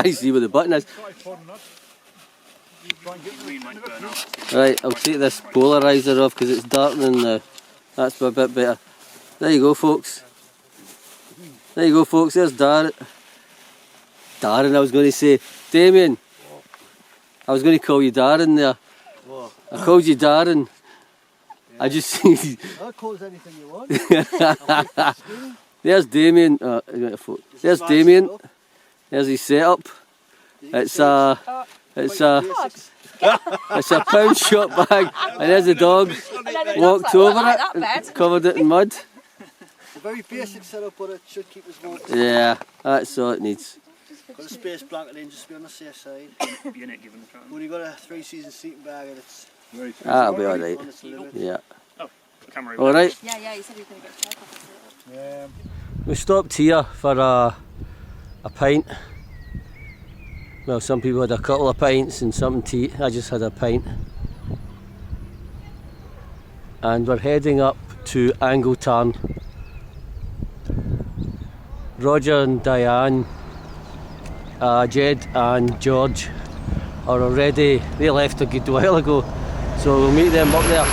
can't see where the button is. Right, I'll take this polarizer off because it's darkening the... That's a bit better. There you go, folks. There you go, folks. There's Darren. Darren, I was going to say. Damien. I was going to call you Darren there. What? I called you Darren. Yeah. I just see... I'll call us anything you want. There's Damien. There's Damien. There's his setup. It's a pound shop bag, and there's the dog walked over it, covered it in mud. A very basic setup, but it should keep us warm. Yeah, that's all it needs. Got a space blanket in just to be on the safe side. When you got a 3-season sleeping bag, and it's that'll be alright. Yeah. Oh, camera. Alright. Yeah, you said you were going to get a yeah. We stopped here for a pint. Well, some people had a couple of pints and something to eat. I just had a pint. And we're heading up to Angle Tarn. Roger and Diane, Jed and George are already, they left a good while ago, so we'll meet them up there.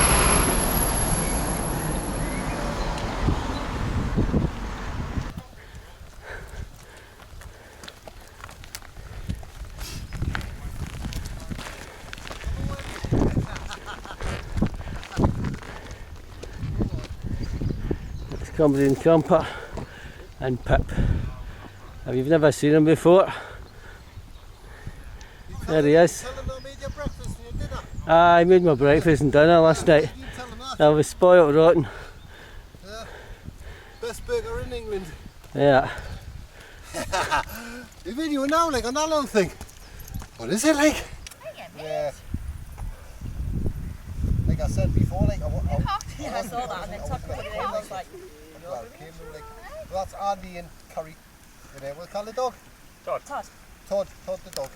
Company and Camper and Pip. Have you never seen him before? There he is. I made my breakfast and dinner last night. I was spoiled rotten. Yeah. Best burger in England. Yeah. The video now, like on that little thing. What is it like? Yeah. Like I said before, like I saw that and then talked about it and I was like... That's Andy and Curry. We'll call the dog? Todd. Todd the dog.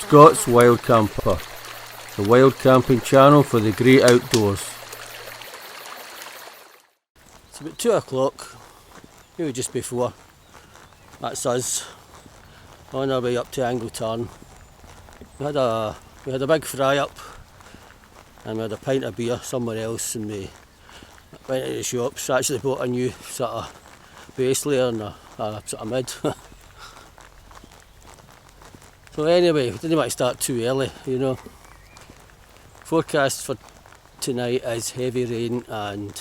Scott's Wild Camper, the wild camping channel for the great outdoors. It's about 2 o'clock, maybe just before. That's us on our way up to Angle Tarn. We had a big fry up and we had a pint of beer somewhere else, and we went to the shops. Actually bought a new sort of base layer and a sort of mid. So anyway, we didn't want to start too early, you know. Forecast for tonight is heavy rain and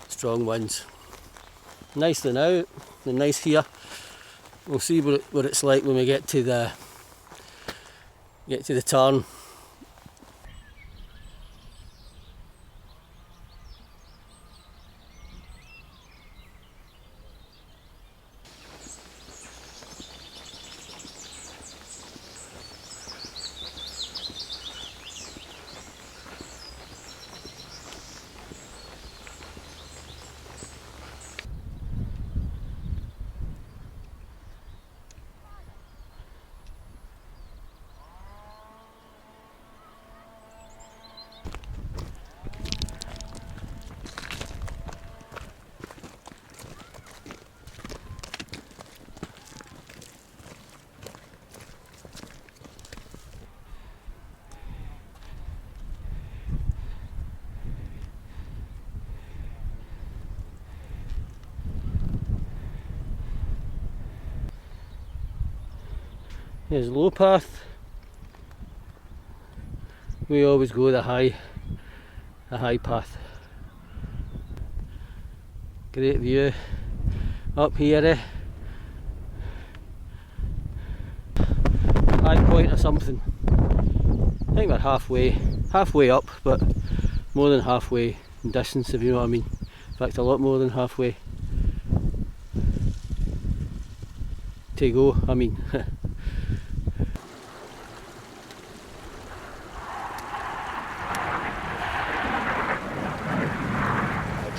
strong winds. Nice than out and nice here. We'll see what it's like when we get to the tarn. Here's low path. We always go the high path. Great view up here. High point or something. I think we're halfway up, but more than halfway in distance, if you know what I mean. In fact, a lot more than halfway to go, I mean.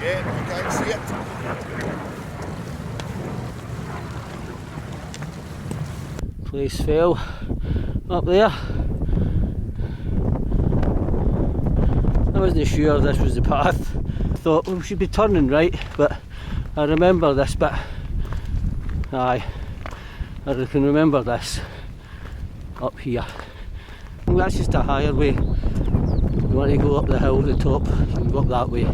You can't see it. Place fell up there. I wasn't sure this was the path. I thought, well, we should be turning right, but I remember this bit. Aye, I can remember this up here. Well, that's just a higher way. You want to go up the hill to the top, you can go up that way.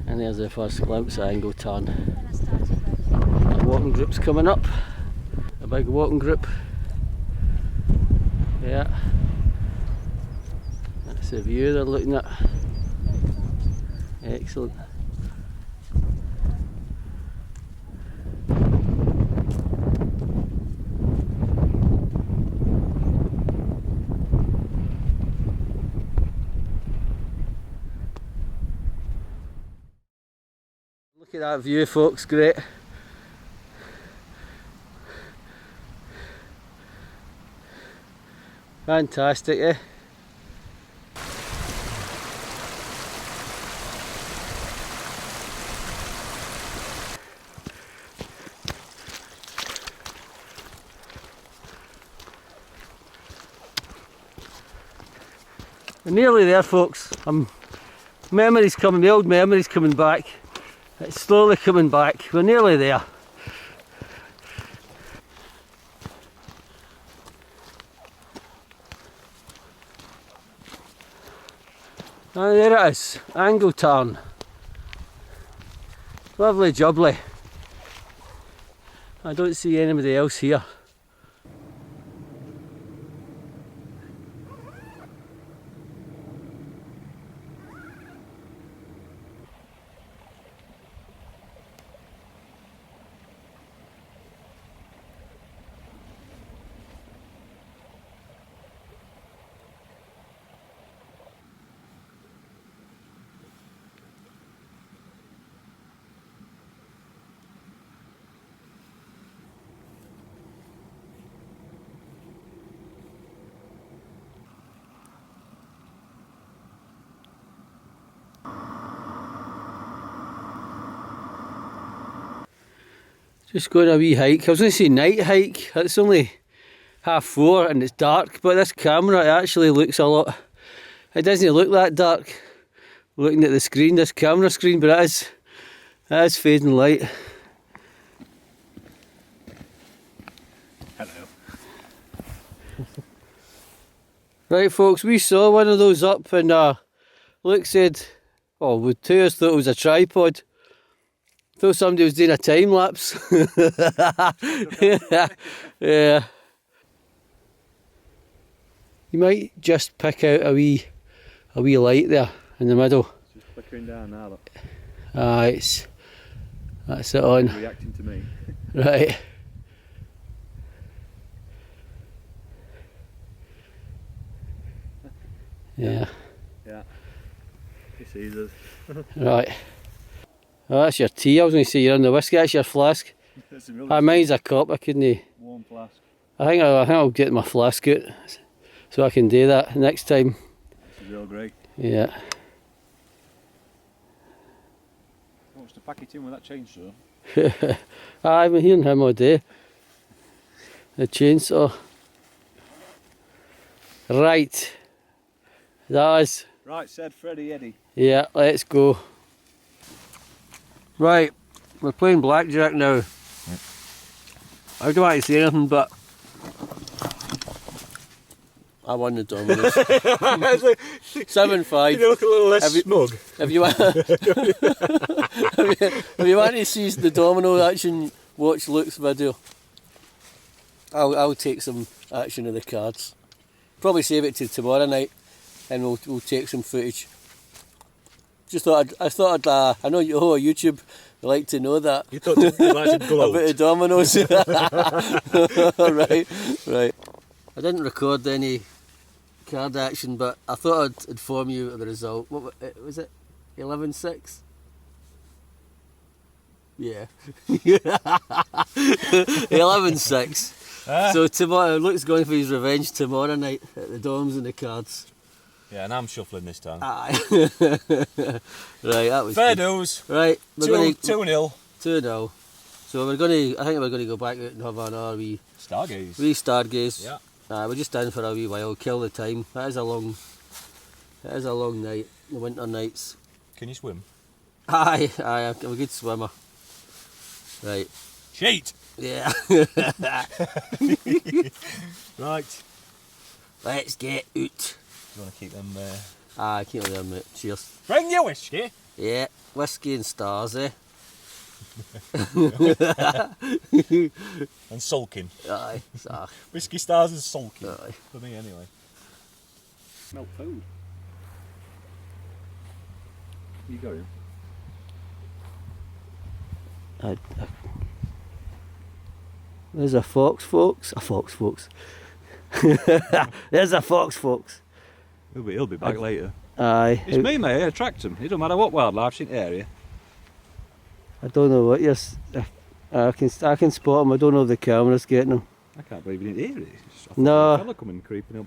And there's the first glimpse of Angle Tarn. A walking group's coming up. A big walking group. Yeah. That's the view they're looking at. Excellent. Look at that view, folks, great. Fantastic, eh? We're nearly there, folks. Memories coming, the old memories coming back. It's slowly coming back. We're nearly there. And there it is, Angle Tarn. Lovely jubbly. I don't see anybody else here. Just going a wee hike. I was going to say night hike. It's only 4:30 and it's dark, but this camera it actually looks a lot. It doesn't look that dark. Looking at the screen, this camera screen, but it is fading light. Hello. Right, folks, we saw one of those up, and Luke said, "Oh, we two of us thought it was a tripod. Thought somebody was doing a time lapse." Yeah. You might just pick out a wee light there in the middle. Just flickering down now, look. That's it on. Reacting to me. Right. Yeah. Yeah. He sees us. Right. Oh, that's your tea. I was going to say you're on the whiskey. That's your flask. That's a really Mine's a cup. I couldn't. warm flask. I think I'll get my flask out so I can do that next time. It's real great. Yeah. What's to pack it in with that chainsaw? I've been hearing him all day. The chainsaw. Right. That is. Right, said Freddie Eddie. Yeah, let's go. Right, we're playing blackjack now. I don't want to say anything, but I won the dominoes. 7-5. You look a little less smug. If you want, if you want to see the domino action, watch Luke's video. I'll take some action of the cards. Probably save it to tomorrow night, and we'll take some footage. Just thought I know you YouTube. You like to know that. You thought you'd like to gloat. About the dominoes. Right. I didn't record any card action, but I thought I'd inform you of the result. What was it? 11-6? Yeah. 11-6. So tomorrow, Luke's going for his revenge tomorrow night at the Doms and the cards. Yeah, and I'm shuffling this time. Aye. Right, that was Fair good. dues. Right, 2-0. 2-0. So I think we're going to go back out and have another wee Stargaze. Yeah. Yeah. We're just down for a wee while, kill the time. It is a long night, the winter nights. Can you swim? Aye, I'm a good swimmer. Right. Cheat! Yeah. Right. Let's get out. You want to keep them there? Aye, keep them mate. Cheers. Bring your whiskey. Yeah, whiskey and stars, eh? And sulking. Aye. Whiskey stars and sulking. Aye. For me anyway. Smell food. You going? There's a fox, folks. A fox, folks. There's a fox, folks. He'll be back later. Aye. It's me, mate. I attract him. It don't matter what wildlife's in the area. I don't know what you're. I can spot him. I don't know if the camera's getting him. I can't believe you didn't hear it. It's just No. a fella coming creeping up.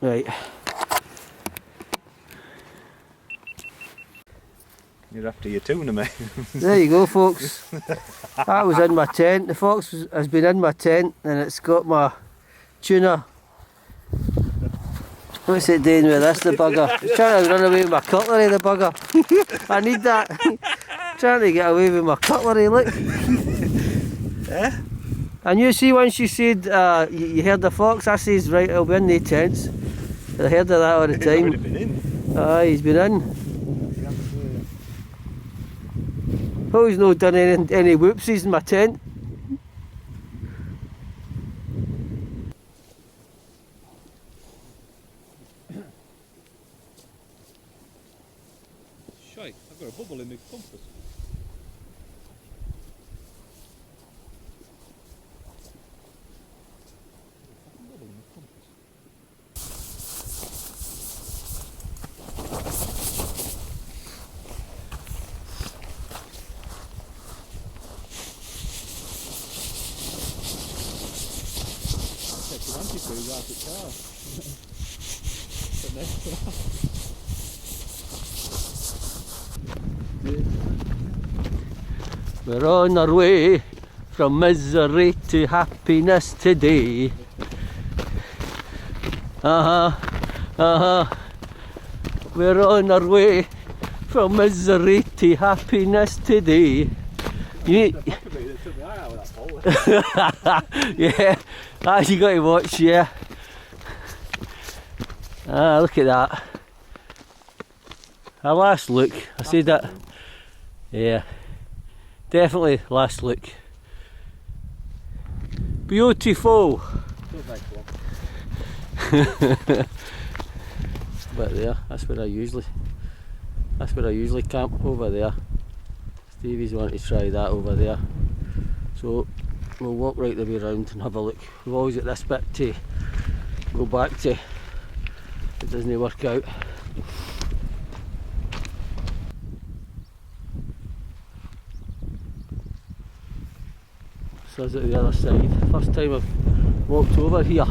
Right. You're after your tuna, mate. There you go, folks. That was in my tent. The fox has been in my tent, and it's got my tuna. What's it doing with this, the bugger? It's trying to run away with my cutlery, the bugger. I need that. Trying to get away with my cutlery, look. And you see, once you said you heard the fox, I says, right, I'll be in the tents. I heard of that all the He's already time. been in. Aye, he's been in. Oh, he's not done any whoopsies in my tent. Shite, I've got a bubble in my compass. We're on our way from misery to happiness today. We're on our way from misery to happiness today. You yeah, you got to watch, yeah. Look at that. Our last look, I said that. Yeah, definitely last look. Beautiful. But there, that's where I usually camp, over there. Stevie's wanting to try that over there. So we'll walk right the way around and have a look. We've always got this bit to go back to. It doesn't work out. So is it the other side. First time I've walked over here.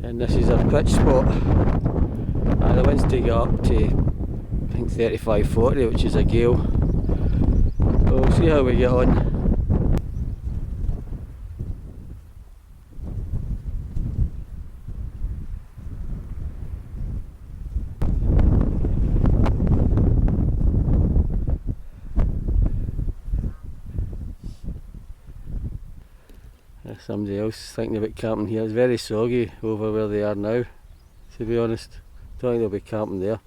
And this is our pitch spot. The winds take it up to, I think, 35-40, which is a gale. So we'll see how we get on. Somebody else thinking about camping here. It's very soggy over where they are now, to be honest. Don't think they'll be camping there.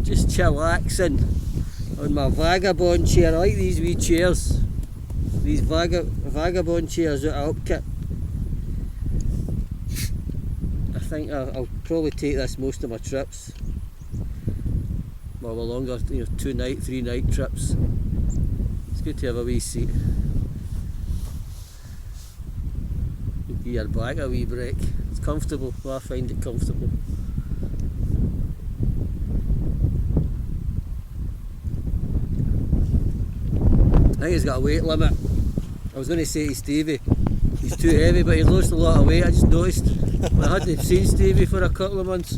Just chillaxing on my vagabond chair. I like these wee chairs. These vagabond chairs out of Upkit. I think I'll probably take this most of my trips. Well, the longer, 2-night, 3-night trips. It's good to have a wee seat. Give your back a wee break. It's comfortable. Well, I find it comfortable. I think he's got a weight limit. I was going to say to Stevie, he's too heavy, but he's lost a lot of weight. I just noticed. I hadn't seen Stevie for a couple of months.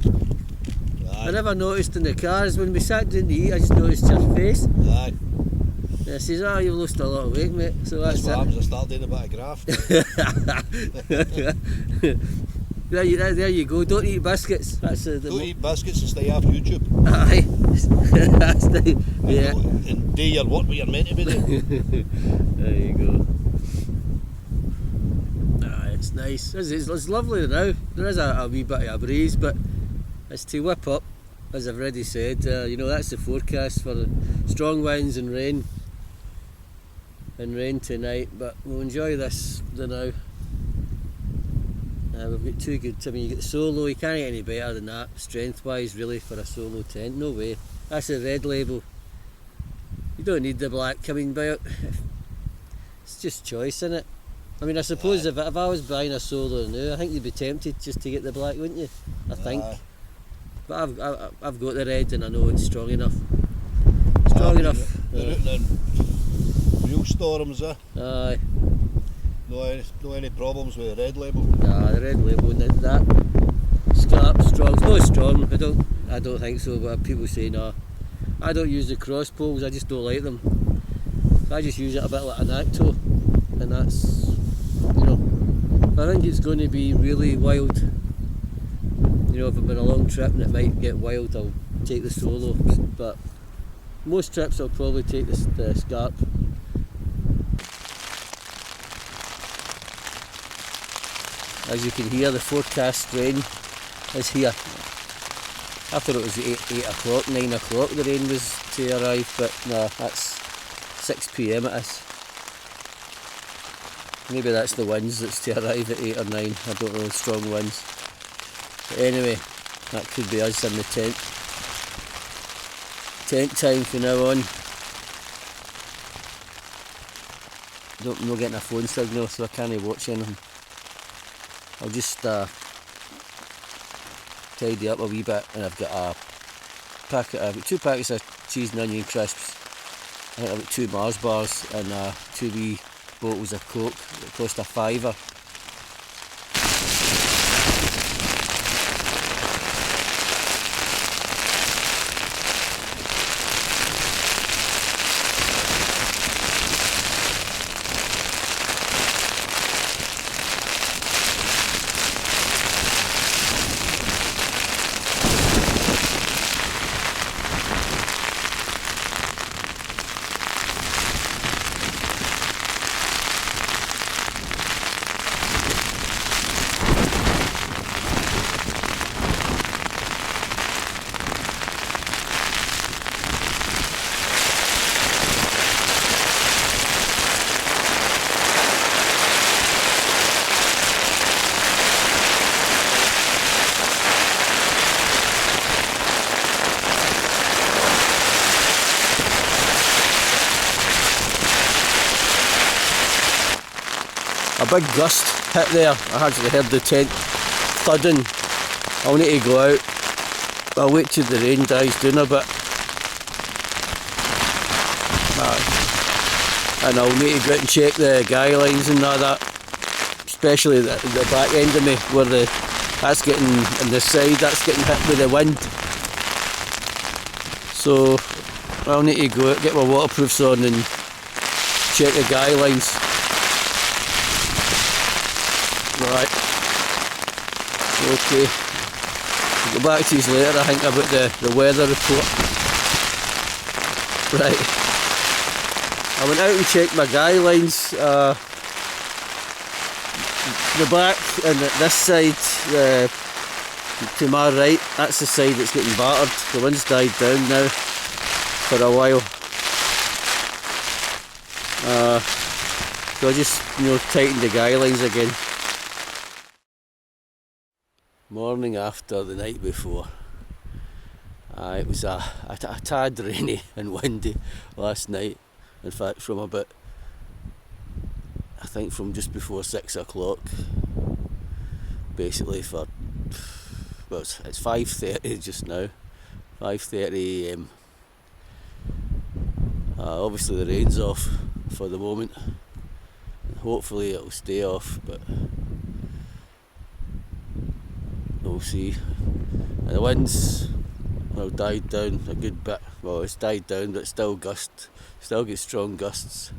I never noticed in the cars when we sat down to eat. I just noticed your face. Aye. And I says, you've lost a lot of weight, mate. So that's what it. happens, I start doing a bit of graft. there you go. Don't eat biscuits. That's Don't eat biscuits and stay off YouTube. Aye. That's the, yeah. And do your work what you're meant to be doing. There you go. It's nice. It's lovely now. There is a wee bit of a breeze, but it's to whip up, as I've already said. That's the forecast for strong winds and rain. And rain tonight, but we'll enjoy this now. We've got two good. I mean, you get solo. You can't get any better than that, strength-wise, really, for a solo tent. No way. That's a red label. You don't need the black coming by. It's just choice, innit? I mean, I suppose if I was buying a solo now, I think you'd be tempted just to get the black, wouldn't you? I think. But I've got the red, and I know it's strong enough. Strong enough. They're out in real storms, Aye. No any problems with the red label. Nah, the red label and that scarp strong. It's not strong. I don't think so. But people say no. I don't use the cross poles. I just don't like them. So I just use it a bit like an acto, and that's If I think it's going to be really wild. If I'm on a long trip and it might get wild, I'll take the solo. But most trips I'll probably take the scarp. As you can hear, the forecast rain is here. I thought it was 8 o'clock, 9 o'clock the rain was to arrive, but no, that's 6 PM it is. Maybe that's the winds that's to arrive at 8 or 9, I don't know, strong winds. But anyway, that could be us in the tent. Tent time from now on. I'm not getting a phone signal, so I can't watch anything. I'll just tidy up a wee bit, and I've got a I've got 2 packets of cheese and onion crisps. I think I've got 2 Mars bars and 2 wee bottles of Coke that cost a £5. A big gust hit there. I actually heard the tent thudding. I'll need to go out. I'll wait till the rain dies down a bit. And I'll need to go out and check the guy lines and all that. Especially the back end of me where that's getting, on the side, that's getting hit with the wind. So I'll need to go out, get my waterproofs on and check the guy lines. Right, okay, we'll go back to you later I think about the weather report. Right, I went out and checked my guy lines, the back and this side, to my right, that's the side that's getting battered. The wind's died down now for a while. So I just, tightened the guy lines again. Morning after the night before. It was a tad rainy and windy last night. In fact, from about, I think from just before 6 o'clock, basically for, well, it's 5:30 just now, 5:30 AM. Obviously the rain's off for the moment. Hopefully it'll stay off, but we'll see. And the wind's died down a good bit. Well, it's died down, but still get strong gusts.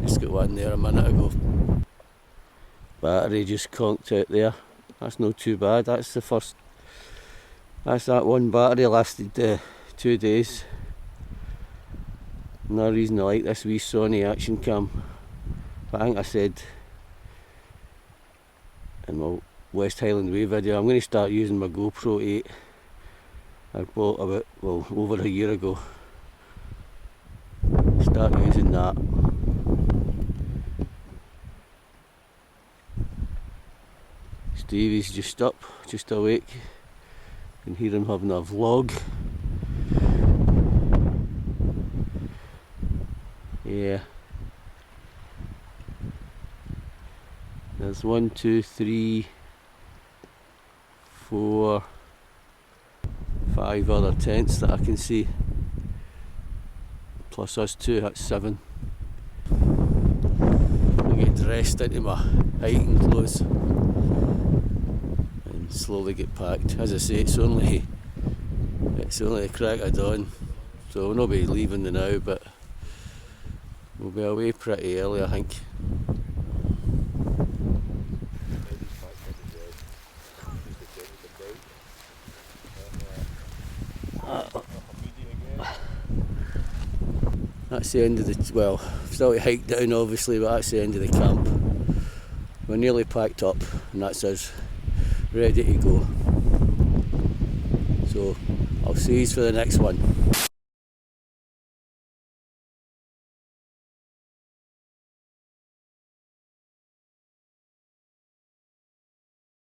Just got one there a minute ago. Battery just conked out there. That's not too bad. That's that one battery lasted 2 days. Another reason I like this wee Sony action cam. But I think I said in my West Highland Way video, I'm going to start using my GoPro 8 I bought about, well, over a year ago. Start using that. Stevie's just up, just awake. You can hear him having a vlog. Yeah. There's 1, 2, 3, 4, 5 other tents that I can see. Plus us 2, that's 7. I get dressed into my hiking clothes and slowly get packed. As I say, it's only the crack of dawn, so we'll not be leaving the now, but we'll be away pretty early, I think. That's the end of the, well, I've still to hike down obviously, but that's the end of the camp. We're nearly packed up and that's us ready to go. So I'll see you for the next one.